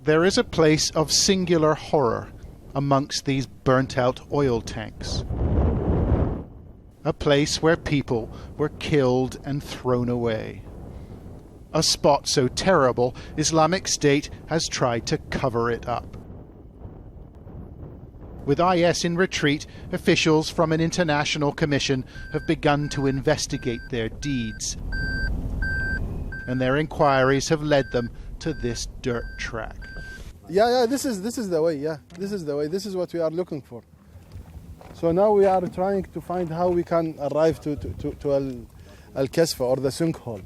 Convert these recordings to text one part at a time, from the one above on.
There is a place of singular horror amongst these burnt-out oil tanks. A place where people were killed and thrown away. A spot so terrible, Islamic State has tried to cover it up. With IS in retreat, officials from an international commission have begun to investigate their deeds. And their inquiries have led them to this dirt track. Yeah, this is the way, this is the way, this is what we are looking for. So now we are trying to find how we can arrive to Al-Kasfa, or the sinkhole.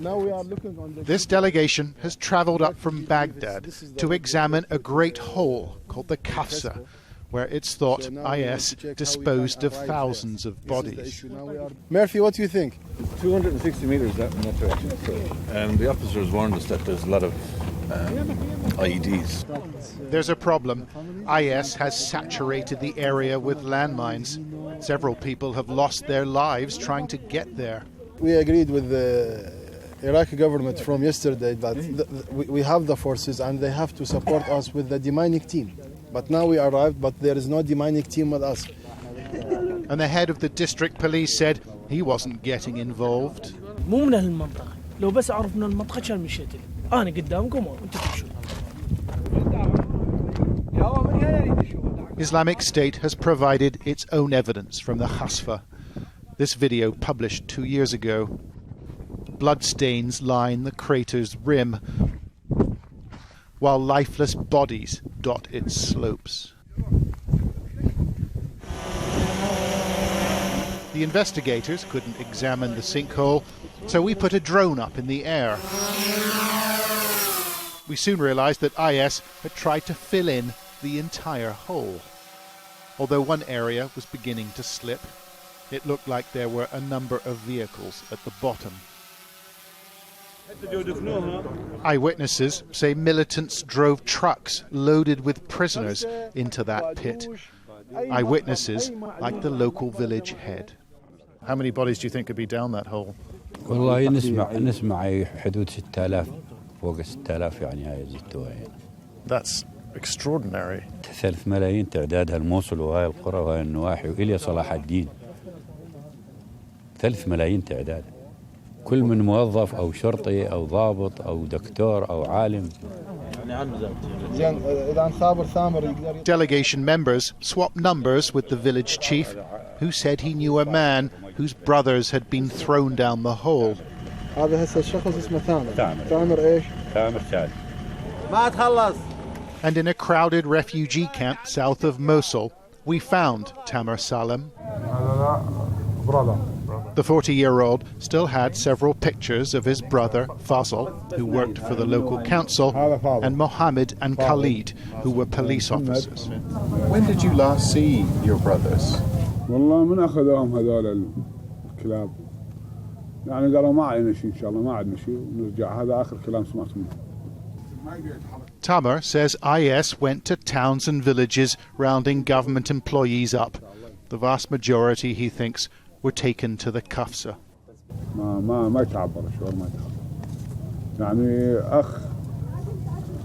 Now we are looking on the... This delegation has travelled up from Baghdad to examine a great hole called the Kafsa, where it's thought IS disposed of thousands of bodies. Murphy, what do you think? 260 metres in that direction. So, the officers warned us that there's a lot of IEDs. There's a problem. IS has saturated the area with landmines. Several people have lost their lives trying to get there. We agreed with the Iraqi government from yesterday that we have the forces and they have to support us with the demining team. But now we arrived, but there is no demining team with us. And the head of the district police said he wasn't getting involved. Islamic State has provided its own evidence from the Khasfa. This video published 2 years ago. Bloodstains line the crater's rim, while lifeless bodies dot its slopes. The investigators couldn't examine the sinkhole, so we put a drone up in the air. We soon realized that IS had tried to fill in the entire hole. Although one area was beginning to slip, it looked like there were a number of vehicles at the bottom. Eyewitnesses say militants drove trucks loaded with prisoners into that pit. Eyewitnesses like the local village head. How many bodies do you think could be down that hole? والله نسمع حدود 6000 فوق 6000 يعني هاي زدتوها يعني. That's extraordinary. 3 ملايين تعدادها الموصل وهاي القرى وهاي النواحي وإلى صلاح الدين. 3 ملايين تعداد. كل من موظف أو شرطي أو ضابط أو دكتور أو عالم. Delegation members swapped numbers with the village chief, who said he knew a man whose brothers had been thrown down the hole. And in a crowded refugee camp south of Mosul, we found Tamer Salem. The 40-year-old still had several pictures of his brother, Fazl, who worked for the local council, and Mohammed and Khalid, who were police officers. When did you last see your brothers? والله من أخذهم هذول الكلاب يعني قالوا ما علينا شيء إن شاء الله ما عندنا شيء ونرجع هذا آخر كلام سمعت منه. Tamer says IS went to towns and villages rounding government employees up. The vast majority, he thinks, were taken to the Kafsa. ما يتعبر الشعور ما يتعبر يعني أخ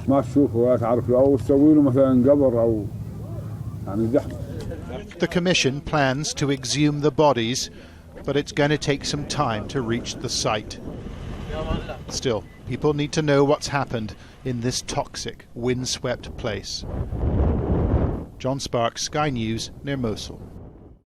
ما تشوفه ولا تعرف له أو تسوي له مثلا قبر أو يعني زحمة. The commission plans to exhume the bodies, but it's going to take some time to reach the site. Still, people need to know what's happened in this toxic, windswept place. John Sparks, Sky News, near Mosul.